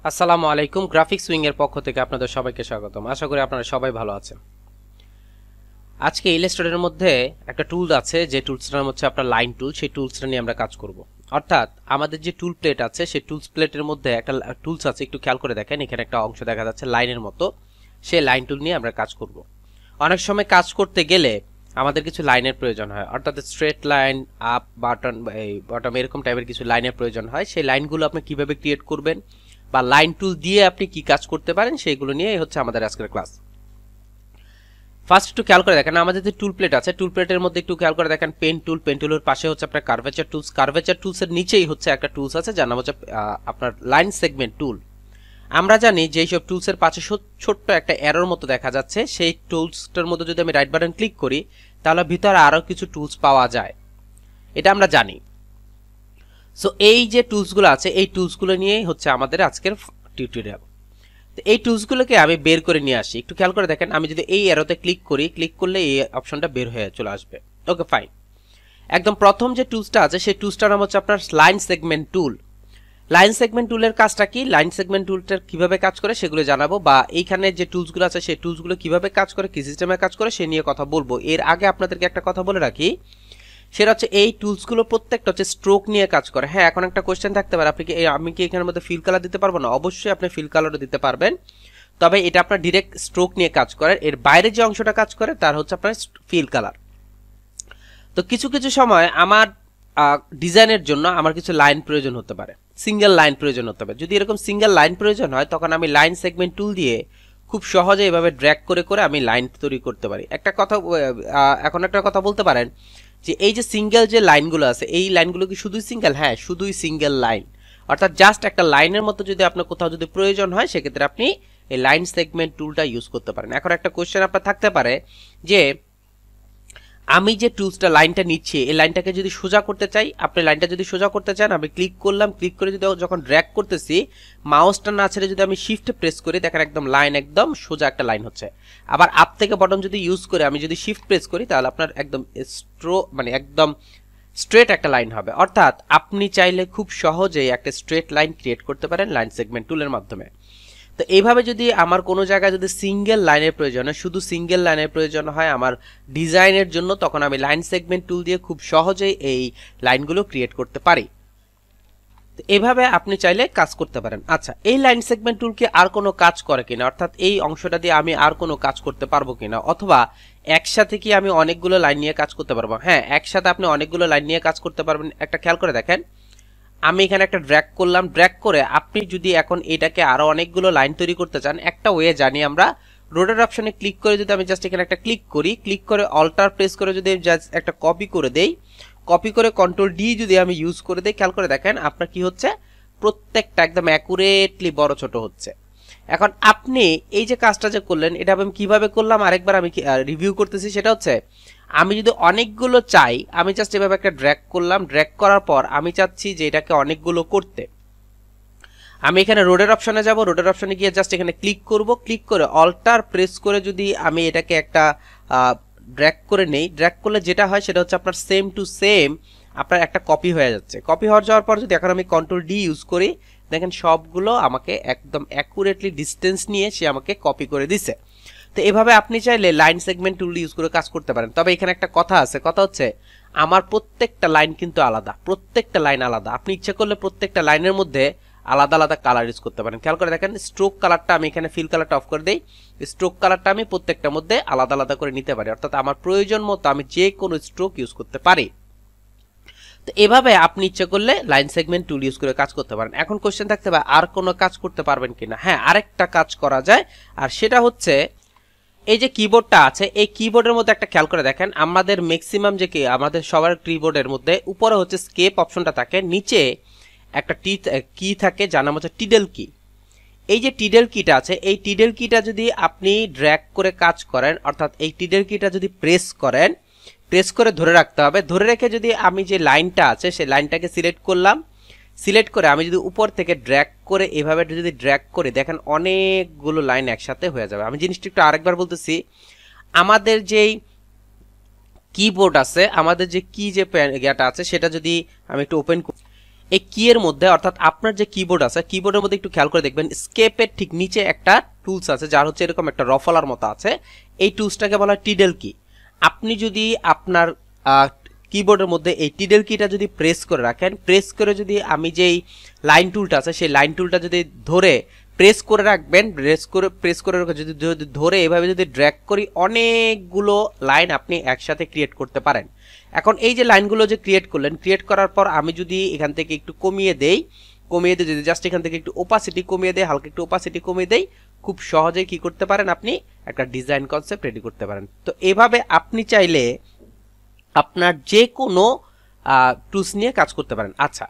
আসসালামু আলাইকুম। Graphics wing এর পক্ষ থেকে আপনাদের সবাইকে স্বাগতম। আশা করি আপনারা সবাই ভালো আছেন। আজকে ইলাস্ট্রেটরের মধ্যে একটা টুল আছে, যে টুলসটার নাম হচ্ছে আপনার লাইন টুল। সেই টুলসটা নিয়ে আমরা কাজ করব। অর্থাৎ আমাদের যে টুল প্লেট আছে, সেই টুলস প্লেটের মধ্যে একটা টুলস আছে, একটু খেয়াল করে দেখেন। এখানে একটা অংশ দেখা যাচ্ছে লাইনের মতো। সেই লাইন টুল নিয়ে আমরা কাজ করব। অনেক সময় কাজ করতে গেলে আমাদের কিছু লাইনের প্রয়োজন হয়, অর্থাৎ straight line, up, button, bottom, এরকম টাইপের কিছু লাইনের প্রয়োজন হয়। সেই লাইনগুলো আপনি কিভাবে ক্রিয়েট করবেন বা লাইন টুল দিয়ে আপনি কি কাজ করতে পারেন, সেইগুলো নিয়ে হচ্ছে আমাদের আজকের ক্লাস। ফার্স্ট একটু খেয়াল করে দেখেন, আমাদের যে টুল প্লেট আছে, টুল প্লেটের মধ্যে একটু খেয়াল করে দেখেন পেন টুল। পেন টুলের পাশে হচ্ছে আপনার কার্ভেচার টুলস। কার্ভেচার টুলসের নিচেই হচ্ছে একটা টুলস আছে যার নাম হচ্ছে আপনার লাইন সেগমেন্ট টুল। আমরা জানি যে এইসব টুলসের পাশে ছোট্ট একটা অ্যারোর মতো দেখা যাচ্ছে। সেই টুলসটার মধ্যে যদি আমি রাইট বাটন ক্লিক করি, তাহলে ভিতরে আরো কিছু টুলস পাওয়া যায়, এটা আমরা জানি। সো এই যে টুলসগুলো আছে, এই টুলসগুলো নিয়েই হচ্ছে আমাদের আজকের টিউটোরিয়াল। এই টুলসগুলোকে আমি বের করে নিয়ে আসি। একটু খেয়াল করে দেখেন, আমি যদি এই অ্যারোতে ক্লিক করি, ক্লিক করলে এই অপশনটা বের হয়ে চলে আসবে। ওকে, ফাইন। একদম প্রথম যে টুলসটা আছে, সেই টুলসটার নাম হচ্ছে আপনার লাইন সেগমেন্ট টুল। লাইন সেগমেন্ট টুলের কাজটা কি, লাইন সেগমেন্ট টুলটার কিভাবে কাজ করে সেগুলো জানাবো, বা এইখানে যে টুলসগুলো আছে সেই টুলসগুলো কিভাবে কাজ করে, কি সিস্টেমে কাজ করে, সে নিয়ে কথা বলবো। এর আগে আপনাদেরকে একটা কথা বলে রাখি, সেটা হচ্ছে এই টুলসগুলো প্রত্যেকটা হচ্ছে স্ট্রোক নিয়ে কাজ করে। হ্যাঁ, এখন একটা কোশ্চেন থাকতে পারে, আমি কি এখানের মধ্যে ফিল কালার দিতে পারবো না? অবশ্যই আপনি ফিল কালারও দিতে পারবেন, তবে এটা আপনার ডিরেক্ট স্ট্রোক নিয়ে কাজ করে। এর বাইরে যে অংশটা কাজ করে তার হচ্ছে আপনার ফিল কালার। তো কিছু কিছু সময় আমার ডিজাইনের জন্য আমার কিছু লাইন প্রয়োজন হতে পারে, সিঙ্গেল লাইন প্রয়োজন হতে পারে। যদি এরকম সিঙ্গেল লাইন প্রয়োজন হয়, তখন আমি লাইন সেগমেন্ট টুল দিয়ে খুব সহজে এভাবে ড্র্যাগ করে করে আমি লাইন তৈরি করতে পারি। এখন একটা কথা বলতে পারেন যে এই যে সিঙ্গেল যে লাইনগুলো আছে, এই লাইনগুলো কি শুধুই সিঙ্গেল? হ্যাঁ, শুধুই সিঙ্গেল লাইন। অর্থাৎ জাস্ট একটা লাইনের মতো যদি আপনার কোথাও যদি প্রয়োজন হয়, সেক্ষেত্রে আপনি এই লাইন সেগমেন্ট টুলটা ইউজ করতে পারেন। এখন একটা কোশ্চেন আপনার থাকতে পারে যে আমি যে টুলসটা লাইনটা নিচ্ছি, এই লাইনটাকে যদি সোজা করতে চাই, আপনি লাইনটা যদি সোজা করতে চান, আমি ক্লিক করলাম, ক্লিক করে যদি যখন ড্র্যাগ করতেছি, মাউসটা না ছেড়ে যদি আমি শিফট প্রেস করি, দেখেন একদম লাইন, একদম সোজা একটা লাইন হচ্ছে। আবার আপ থেকে বটন যদি ইউজ করে আমি যদি শিফট প্রেস করি, তাহলে আপনার একদম একদম স্ট্রেট একটা লাইন হবে। অর্থাৎ আপনি চাইলে খুব সহজেই একটা স্ট্রেট লাইন ক্রিয়েট করতে পারেন লাইন সেগমেন্ট টুলের মাধ্যমে। তো এইভাবে যদি আমার কোনো জায়গায় যদি সিঙ্গেল লাইনের প্রয়োজন হয়, শুধু সিঙ্গেল লাইনের প্রয়োজন হয় আমার ডিজাইনের জন্য, তখন আমি লাইন সেগমেন্ট টুল দিয়ে খুব সহজেই এই লাইনগুলো ক্রিয়েট করতে পারি। তো এইভাবে আপনি চাইলে কাজ করতে পারেন। আচ্ছা, এই লাইন সেগমেন্ট টুল কি আর কোনো কাজ করে কিনা, অর্থাৎ এই অংশটা দিয়ে আমি আর কোনো কাজ করতে পারবো কিনা, অথবা একসাথে কি আমি অনেকগুলো লাইন নিয়ে কাজ করতে পারবো? হ্যাঁ, একসাথে আপনি অনেকগুলো লাইন নিয়ে কাজ করতে পারবেন। একটা খেয়াল করে দেখেন, আমি এখানে একটা ড্র্যাগ করলাম, ড্র্যাগ করে আপনি যদি এখন এটাকে আরো অনেকগুলো লাইন তৈরি করতে চান, একটা ওয়ে জানি আমরা, রোটেট অপশনে ক্লিক করে যদি আমি জাস্ট এখানে একটা ক্লিক করি, ক্লিক করে অল্টার প্রেস করে যদি জাস্ট একটা কপি করে দেই, কপি করে কন্ট্রোল ডি যদি আমি ইউজ করে দেই, খেয়াল করে দেখেন আপনার কি হচ্ছে, প্রত্যেকটা একদম অ্যাকুরেটলি বড় ছোট হচ্ছে। এখন আপনি এই যে কাজটা যে করলেন, এটা আমি কিভাবে করলাম আরেকবার আমি রিভিউ করতেছি। সেটা হচ্ছে, আমি যদি অনেকগুলো চাই, আমি জাস্ট এভাবে একটা ড্র্যাগ করলাম, ড্র্যাগ করার পর আমি চাচ্ছি যে এটাকে অনেকগুলো করতে, আমি এখানে রোডের অপশনে যাব, রোডের অপশনে গিয়ে জাস্ট এখানে ক্লিক করব, ক্লিক করে অল্টার প্রেস করে যদি আমি এটাকে একটা ড্র্যাগ করে নেই, ড্র্যাগ করলে যেটা হয় সেটা হচ্ছে আপনার সেম টু সেম আপনার একটা কপি হয়ে যাচ্ছে। কপি হয়ে যাওয়ার পর যদি এখন আমি কন্ট্রোল ডি ইউজ করি, দেখেন সবগুলো আমাকে একদম অ্যাকুরেটলি ডিস্টেন্স নিয়ে সে আমাকে কপি করে দিছে। তো এভাবে আপনি চাইলে লাইন সেগমেন্ট টুল ইউজ করে কাজ করতে পারেন। তবে এখানে একটা কথা আছে, কথা হচ্ছে আমার প্রত্যেকটা লাইন কিন্তু আলাদা, প্রত্যেকটা লাইন আলাদা। আপনি ইচ্ছা করলে প্রত্যেকটা লাইনের মধ্যে আলাদা আলাদা কালার ইউজ করতে পারেন। খেয়াল করে দেখেন, স্ট্রোক কালারটা আমি এখানে ফিল কালারটা অফ করে দেই, স্ট্রোক কালারটা আমি প্রত্যেকটার মধ্যে আলাদা আলাদা করে নিতে পারি, অর্থাৎ আমার প্রয়োজন মতো আমি যে কোনো স্ট্রোক ইউজ করতে পারি। তো এভাবে আপনি ইচ্ছা করলে লাইন সেগমেন্ট টুল ইউজ করে কাজ করতে পারেন। এখন কোশ্চেন থাকতে পারে আর কোনো কাজ করতে পারবেন কিনা? হ্যাঁ, আরেকটা কাজ করা যায়, আর সেটা হচ্ছে এই যে কিবোর্ডটা আছে, এই কিবোর্ডের মধ্যে একটা খেয়াল করে দেখেন, আমাদের ম্যাক্সিমাম যে আমাদের সবার কিবোর্ডের মধ্যে উপরে হচ্ছে স্কেপ অপশনটা থাকে, নিচে একটা কি থাকে যার নাম হচ্ছে টিডল কি। এই যে টিডল কিটা আছে, এই টিডল কিটা যদি আপনি ড্র্যাগ করে কাজ করেন, অর্থাৎ এই টিডল কিটা যদি প্রেস করেন, প্রেস করে ধরে রাখতে হবে, ধরে রেখে যদি আমি যে লাইনটা আছে সেই লাইনটাকে সিলেক্ট করলাম, সিলেক্ট করে আমি যদি উপর থেকে ড্র্যাগ করে এভাবে যদি ড্র্যাগ করে, দেখেন অনেকগুলো লাইন একসাথে হয়ে যাবে। আমি জিনিসটা একটু আরেকবার বলতেছি, আমাদের যেই কিবোর্ড আছে, আমাদের যে কি যে ইয়েটা আছে, সেটা যদি আমি একটু ওপেন করি, এই কি এর মধ্যে অর্থাৎ আপনার যে কিবোর্ড আছে কিবোর্ডের মধ্যে একটু খেয়াল করে দেখবেন স্কেপের ঠিক নিচে একটা টুলস আছে যার হচ্ছে এরকম একটা রফলার মতো আছে, এই টুলসটাকে বলা হয় টিডল কি। আপনি যদি আপনার কিবোর্ডের মধ্যে এই টিডল কিটা যদি প্রেস করে রাখেন, প্রেস করে যদি আমি যেই লাইন টুলটা আছে সেই লাইন টুলটা যদি ধরে প্রেস করে রাখবেন, প্রেস করে যদি ধরে এভাবে যদি ড্র্যাগ করি অনেকগুলো লাইন আপনি একসাথে ক্রিয়েট করতে পারেন। এখন এই যে লাইনগুলো যে ক্রিয়েট করলেন, ক্রিয়েট করার পর আমি যদি এখান থেকে একটু কমিয়ে দেই যদি জাস্ট এখান থেকে একটু ওপাসিটি কমিয়ে দেই, হালকা একটু ওপাসিটি কমিয়ে দেই, খুব সহজেই কি করতে পারেন আপনি একটা ডিজাইন কনসেপ্ট রেডি করতে পারেন। তো এভাবে আপনি চাইলে আপনার যে কোনো টুলস নিয়ে কাজ করতে পারেন। আচ্ছা,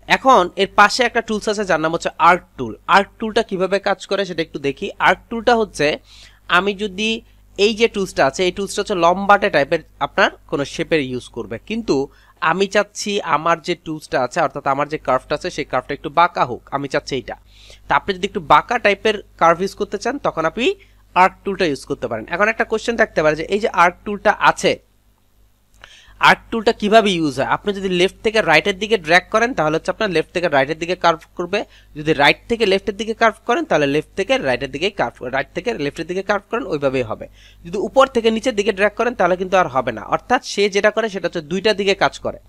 এখন এর পাশে একটা টুলস আছে যার নাম হচ্ছে আর্ক টুল। আর্ক টুলটা কিভাবে কাজ করে সেটা একটু দেখি। আর্ক টুলটা হচ্ছে আমি যদি এই যে টুলসটা আছে এই টুলসটা হচ্ছে লম্বাটে টাইপের আপনার কোনো শেপের ইউজ করবে, কিন্তু আমি চাচ্ছি আমার যে টুলসটা আছে অর্থাৎ আমার যে কার্ভটা আছে সেই কার্ভটা একটু বাঁকা হোক, আমি চাচ্ছি এইটা। তা আপনি যদি একটু বাঁকা টাইপের কার্ভ ইউজ করতে চান তখন আপনি আর্ক টুলটা ইউজ করতে পারেন। এখন একটা কোশ্চেন থাকতে পারে যে এই যে আর্ক টুলটা আছে, আর্ক টুলটা কিভাবে ইউজ হয়? আপনি যদি লেফট থেকে রাইটের দিকে ড্র্যাগ করেন তাহলে হচ্ছে আপনার লেফট থেকে রাইটের দিকে কার্ভ করবে, যদি রাইট থেকে লেফটের দিকে কার্ভ করেন তাহলে লেফট থেকে রাইটের দিকে কার্ভ, রাইট থেকে লেফটের দিকে কার্ভ করেন ওইভাবেই হবে। যদি উপর থেকে নিচের দিকে ড্র্যাগ করেন তাহলে কিন্তু আর হবে না। অর্থাৎ সে যেটা করে সেটা হচ্ছে দুইটা দিকে কাজ করে,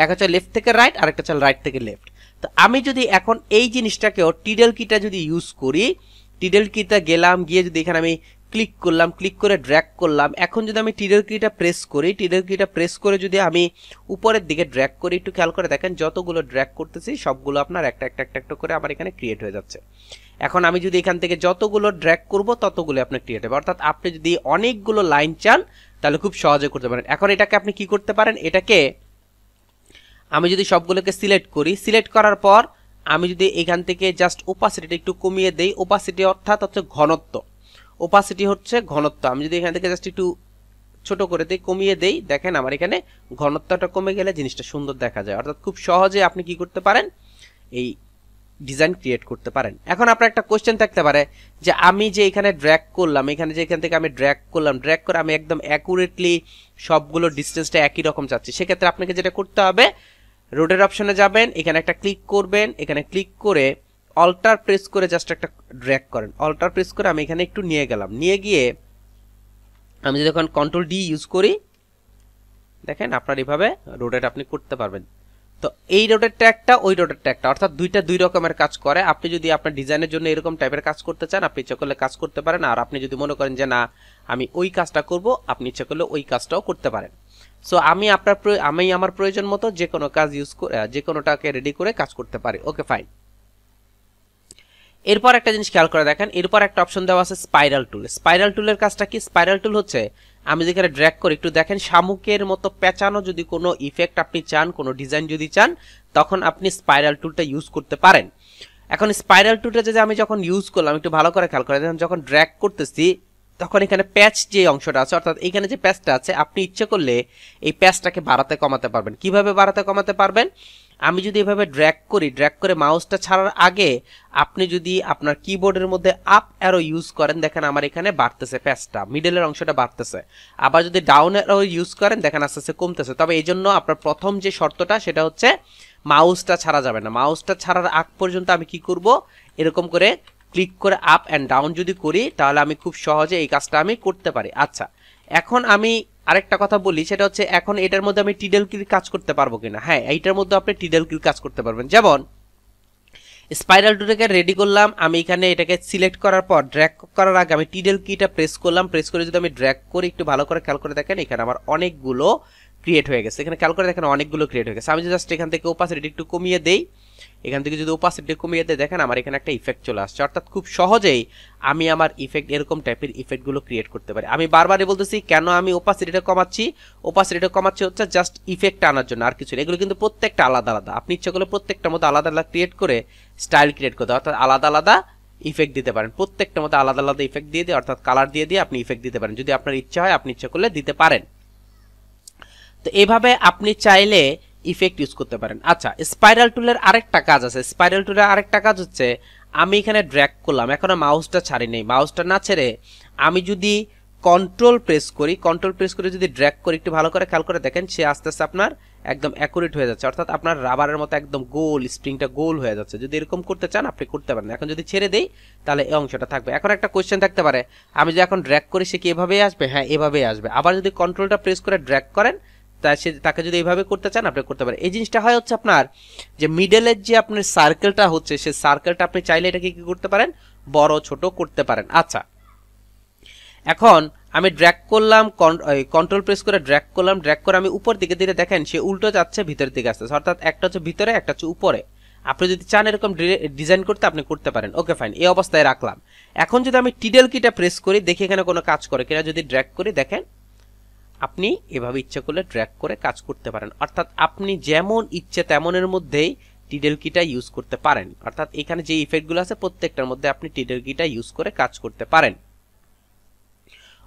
এক হচ্ছে লেফট থেকে রাইট আর একটা হচ্ছে রাইট থেকে লেফট। তো আমি যদি এখন এই জিনিসটাকেও টিডল কিটা যদি ইউজ করি, টিডল কিটা গেলাম, গিয়ে যদি এখানে আমি ক্লিক করলাম, ক্লিক করে ড্র্যাগ করলাম, এখন যদি আমি টিডল কিটা প্রেস করি, টিডল কিটা প্রেস করে যদি আমি উপরের দিকে ড্র্যাগ করি, একটু খেয়াল করে দেখেন যতগুলো ড্র্যাগ করতেছি সবগুলো আপনার একটা একটা একটা একটা করে আমার এখানে ক্রিয়েট হয়ে যাচ্ছে। এখন আমি যদি এখান থেকে যতগুলো ড্র্যাগ করব ততগুলো আপনার ক্রিয়েট হবে। অর্থাৎ আপনি যদি অনেকগুলো লাইন চান তাহলে খুব সহজে করতে পারেন। এখন এটাকে আপনি কি করতে পারেন, এটাকে আমি যদি সবগুলোকে সিলেক্ট করি, সিলেক্ট করার পর আমি যদি এখান থেকে জাস্ট ওপাসিটিটা একটু কমিয়ে দেই, ওপাসিটি অর্থাৎ হচ্ছে ঘনত্ব, ওপাসিটি হচ্ছে ঘনত্ব, আমি যদি এখান থেকে জাস্ট একটু ছোট করে দেই, কমিয়ে দেই, দেখেন আমার এখানে ঘনত্বটা কমে গেলে জিনিসটা সুন্দর দেখা যায়। অর্থাৎ খুব সহজে আপনি কি করতে পারেন, এই ডিজাইন ক্রিয়েট করতে পারেন। এখন আপনার একটা কোশ্চেন থাকতে পারে যে আমি যে এখানে ড্র্যাগ করলাম, এখানে যে এখান থেকে আমি ড্র্যাগ করলাম, ড্র্যাগ করে আমি একদম অ্যাকুরেটলি সবগুলো ডিস্টেন্সটা একই রকম চাচ্ছি, সেক্ষেত্রে আপনাকে যেটা করতে হবে রোডের অপশনে যাবেন, এখানে একটা ক্লিক করবেন, এখানে ক্লিক করে অল্টার প্রেস করে জাস্ট একটা ড্র্যাগ করেন, অল্টার প্রেস করে আমি এখানে একটু নিয়ে গেলাম, নিয়ে গিয়ে আমি যদি এখন কন্ট্রোল ডি ইউজ করি, দেখেন আপনার এইভাবে রোটেট আপনি করতে পারবেন। তো এই রোটেটটা একটা, ওই রোটেটটা একটা, অর্থাৎ দুইটা দুই রকমের কাজ করে। আপনি যদি আপনার ডিজাইনের জন্য এরকম টাইপের কাজ করতে চান আপনি ইচ্ছা করলে কাজ করতে পারেন, আর আপনি যদি মনে করেন যে না আমি ওই কাজটা করব আপনি ইচ্ছা করলে ওই কাজটাও করতে পারেন। সো আমি আমার প্রয়োজন মতো যে কোনো কাজ ইউজ করে যে কোনোটাকে রেডি করে কাজ করতে পারি। Okay fine. এরপর একটা জিনিস খেয়াল করে দেখেন, এরপর একটা অপশন দেওয়া আছে স্পাইরাল টুল। স্পাইরাল টুলের কাজটা কি? স্পাইরাল টুল হচ্ছে আমি যেখানে ড্র্যাগ করি, একটু দেখেন শামুকের মতো পেঁচানো যদি কোনো ইফেক্ট আপনি চান, কোনো ডিজাইন যদি চান তখন আপনি স্পাইরাল টুলটা ইউজ করতে পারেন। এখন স্পাইরাল টুলটা যে আমি যখন ইউজ করলাম একটু ভালো করে খেয়াল করে দেখেন, যখন ড্র্যাগ করতেছি তখন এখানে প্যাচ যে অংশটা আছে অর্থাৎ এখানে যে প্যাচটা আছে আপনি ইচ্ছে করলে এই প্যাচটাকে বাড়াতে কমাতে পারবেন। কিভাবে বাড়াতে কমাতে পারবেন? আমি যদি এভাবে ড্র্যাগ করি, ড্র্যাগ করে মাউসটা ছাড়ার আগে আপনি যদি আপনার কিবোর্ডের মধ্যে আপ অ্যারো ইউজ করেন, দেখেন আমার এখানে বাড়তেছে প্যাচটা, মিডলের অংশটা বাড়তেছে। আবার যদি ডাউন অ্যারো ইউজ করেন দেখেন আস্তে আস্তে কমতেছে। তবে এই জন্য আপনার প্রথম যে শর্তটা সেটা হচ্ছে মাউসটা ছাড়া যাবে না। মাউসটা ছাড়ার আগ পর্যন্ত আমি কি করব, এরকম করে ক্লিক করে আপ অ্যান্ড ডাউন যদি করি তাহলে আমি খুব সহজে এই কাজটা আমি করতে পারি। আচ্ছা, এখন আমি আরেকটা কথা বলি, সেটা হচ্ছে এখন এটার মধ্যে আমি টিডল কির কাজ করতে পারবো কিনা। হ্যাঁ, এইটার মধ্যে আপনি টিডল কির কাজ করতে পারবেন। যেমন স্পাইরাল টুলটাকে রেডি করলাম, আমি এখানে এটাকে সিলেক্ট করার পর ড্র্যাগ করার আগে আমি টিডল কিটা প্রেস করলাম, প্রেস করে যদি আমি ড্র্যাগ করি একটু ভালো করে খেয়াল করে দেখেন এখানে আমার অনেকগুলো ক্রিয়েট হয়ে গেছে। এখানে খেয়াল করে দেখেন অনেকগুলো ক্রিয়েট হয়ে গেছে। আমি জাস্ট এখান থেকে ওপাসিটি একটু কমিয়ে দেই, এখান থেকে যদি ওপাসিটি কমিয়ে দেয় দেখেন আমার এখানে একটা ইফেক্ট চলে আসছে। অর্থাৎ খুব সহজেই আমি আমার ইফেক্ট এরকম টাইপের ইফেক্টগুলো ক্রিয়েট করতে পারি। আমি বারবারই বলতেছি কেন আমি ওপাসিটিটা কমাচ্ছি, ওপাসিটিটা কমাচ্ছি হচ্ছে জাস্ট ইফেক্ট আনার জন্য, আর কিছু না। এগুলো কিন্তু প্রত্যেকটা আলাদা আলাদা, আপনি ইচ্ছা করলে প্রত্যেকটার মধ্যে আলাদা আলাদা ক্রিয়েট করে স্টাইল ক্রিয়েট করতে, অর্থাৎ আলাদা আলাদা ইফেক্ট দিতে পারেন। প্রত্যেকটার মধ্যে আলাদা আলাদা ইফেক্ট দিয়ে দিয়ে অর্থাৎ কালার দিয়ে দিয়ে আপনি ইফেক্ট দিতে পারেন, যদি আপনার ইচ্ছা হয় আপনি ইচ্ছা করলে দিতে পারেন। তো এভাবে আপনি চাইলে ইফেক্ট ইউজ করতে পারেন। আচ্ছা, স্পাইরাল টুলের আরেকটা কাজ আছে। স্পাইরাল টুলের আরেকটা কাজ হচ্ছে আমি এখানে ড্র্যাগ করলাম, এখনো মাউসটা ছাড়ি নেই, মাউসটা না ছেড়ে আমি যদি কন্ট্রোল প্রেস করি, কন্ট্রোল প্রেস করে যদি ড্র্যাগ করি একটু ভালো করে খেয়াল করে দেখেন সে আস্তে আস্তে আপনার একদম অ্যাকুরেট হয়ে যাচ্ছে, অর্থাৎ আপনার রাবারের মতো একদম গোল, স্প্রিংটা গোল হয়ে যাচ্ছে। যদি এরকম করতে চান আপনি করতে পারেন। এখন যদি ছেড়ে দেই তাহলে এই অংশটা থাকবে। এখন একটা কোয়েশ্চেন থাকতে পারে, আমি যে এখন ড্র্যাগ করি সে কি এভাবেই আসবে? হ্যাঁ, এভাবেই আসবে। আবার যদি কন্ট্রোলটা প্রেস করে ড্র্যাগ করেন তাকে যদি এইভাবে করতে চান আপনি করতে পারেন। এই জিনিসটা হয় হচ্ছে আপনার যে মিডলের যে আপনার সার্কেলটা হচ্ছে, সেই সার্কেলটা আপনি চাইলে এটাকে কি করতে পারেন? বড় ছোট করতে পারেন। আচ্ছা, এখন আমি ড্র্যাগ করলাম, কন্ট্রোল প্রেস করে ড্র্যাগ করলাম, ড্র্যাগ করে আমি উপর দিকে দিলে দেখেন সে উল্টো যাচ্ছে, ভিতরের দিকে আসতেছে, অর্থাৎ একটা হচ্ছে ভিতরে একটা হচ্ছে উপরে। আপনি যদি চান এরকম ডিজাইন করতে আপনি করতে পারেন। ওকে ফাইন, এই অবস্থায় রাখলাম। এখন যদি আমি টিডল কিটা প্রেস করি, দেখি এখানে কোনো কাজ করে কিনা। যদি ড্র্যাগ করি দেখেন আপনি এভাবে ইচ্ছা করলে ড্র্যাগ করে কাজ করতে পারেন, অর্থাৎ আপনি যেমন ইচ্ছে তেমনের মধ্যেই টিডল কিটা ইউজ করতে পারেন। অর্থাৎ এখানে যে ইফেক্টগুলো আছে প্রত্যেকটার মধ্যে আপনি টিডল কিটা ইউজ করে কাজ করতে পারেন।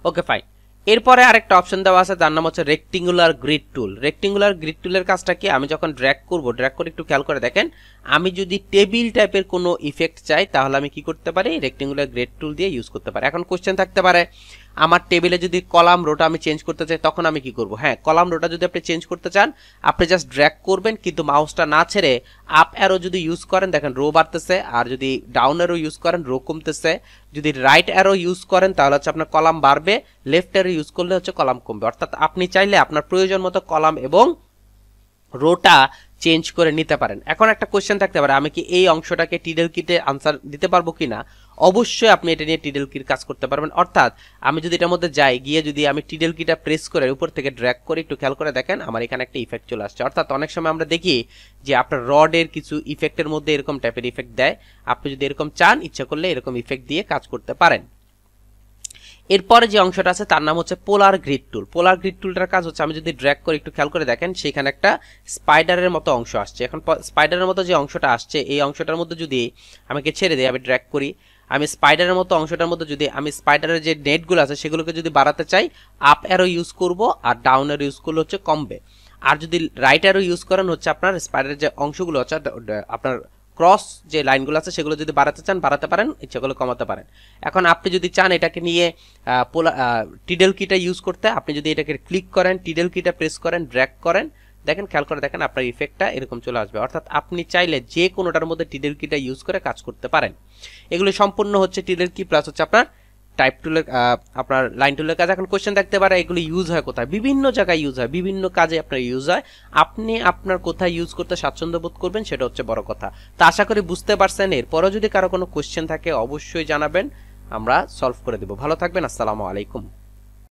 ওকে ফাইন, এরপরে আরেকটা অপশন দেওয়া আছে যার নাম হচ্ছে রেক্টেঙ্গুলার গ্রিড টুল। রেক্টেঙ্গুলার গ্রিড টুলের কাজটা কি? আমি যখন ড্র্যাগ করব, ড্র্যাগ করে একটু খেয়াল করে দেখেন, আমি যদি টেবিল টাইপের কোনো ইফেক্ট চাই তাহলে আমি কি করতে পারি? রেক্টেঙ্গুলার গ্রিড টুল দিয়ে ইউজ করতে পারি। এখন কোশ্চেন থাকতে পারে, আমার টেবিলে যদি কলাম রোটা আমি চেঞ্জ করতে চাই তখন আমি কি করব? হ্যাঁ, কলাম রোটা যদি আপনি চেঞ্জ করতে চান আপনি জাস্ট ড্র্যাগ করবেন, কিন্তু মাউসটা না ছেড়ে আপ অ্যারো যদি ইউজ করেন দেখেন রো বাড়তেছে, আর যদি ডাউন অ্যারো ইউজ করেন রো কমতেছে। যদি রাইট অ্যারো ইউজ করেন তাহলে হচ্ছে আপনার কলাম বাড়বে, লেফট অ্যারো ইউজ করলে হচ্ছে কলাম কমবে। অর্থাৎ আপনি চাইলে আপনার প্রয়োজন মতো কলাম এবং রোটা চেঞ্জ করে নিতে পারেন। এখন একটা কোশ্চেন থাকতে পারে, আমি কি এই অংশটাকে টিডল কিটে আনসার দিতে পারবো কিনা? অবশ্যই আপনি এটা নিয়ে টিডল কির কাজ করতে পারবেন। অর্থাৎ আমি যদি এটার মধ্যে যাই, গিয়ে যদি আমি টিডল কিটা প্রেস করে উপর থেকে ড্র্যাগ করে একটু খেয়াল করে দেখেন আমার এখানে একটা ইফেক্ট চলে আসছে। অর্থাৎ অনেক সময় আমরা দেখি যে আপনার রডের কিছু ইফেক্টের মধ্যে এরকম টাইপের ইফেক্ট দেয়। আপনি যদি এরকম চান ইচ্ছা করলে এরকম ইফেক্ট দিয়ে কাজ করতে পারেন। এরপরে যে অংশটা আছে তার নাম হচ্ছে পোলার গ্রিড টুল। পোলার গ্রিড টুলটার কাজ হচ্ছে, আমি যদি ড্র্যাগ করে একটু খেয়াল করে দেখেন সেখানে একটা স্পাইডারের মতো অংশ আসছে। এখন স্পাইডারের মতো যে অংশটা আসছে এই অংশটার মধ্যে যদি আমাকে ছেড়ে দিই, আমি ড্র্যাগ করি, আমি স্পাইডারের মতো অংশটার মধ্যে যদি আমি স্পাইডারের যে নেটগুলো আছে সেগুলোকে যদি বাড়াতে চাই আপ অ্যারো ইউজ করব, আর ডাউন অ্যারো ইউজ করলে হচ্ছে কমবে। আর যদি রাইট অ্যারো ইউজ করেন হচ্ছে আপনার স্পাইডারের যে অংশগুলো আছে আপনার ক্রস যে লাইনগুলো আছে সেগুলো যদি বাড়াতে চান বাড়াতে পারেন, ইচ্ছা করলে কমাতে পারেন। এখন আপনি যদি চান এটাকে নিয়ে টিডল কিটা ইউজ করতে, আপনি যদি এটাকে ক্লিক করেন, টিডল কিটা প্রেস করেন, ড্র্যাগ করেন, দেখেন খেয়াল করে দেখেন আপনার ইফেক্টটা এরকম চলে আসবে। অর্থাৎ আপনি চাইলে যে কোনোটার মধ্যে টিডল কিটা ইউজ করে কাজ করতে পারেন। এগুলো সম্পূর্ণ হচ্ছে টিডল কি প্লাস হচ্ছে আপনার টাইপ টুলের আপনার লাইন টুলের কাজ। এখন কোশ্চেন থাকতে পারে এগুলো ইউজ হয় কোথায়? বিভিন্ন জায়গায় ইউজ হয়, বিভিন্ন কাজে আপনার ইউজ হয়। আপনি আপনার কোথায় ইউজ করতে স্বাচ্ছন্দ্য বোধ করবেন সেটা হচ্ছে বড় কথা। তা আশা করি বুঝতে পারছেন। এরপরও যদি কারো কোনো কোশ্চেন থাকে অবশ্যই জানাবেন, আমরা সলভ করে দেব। ভালো থাকবেন, আসসালামু আলাইকুম।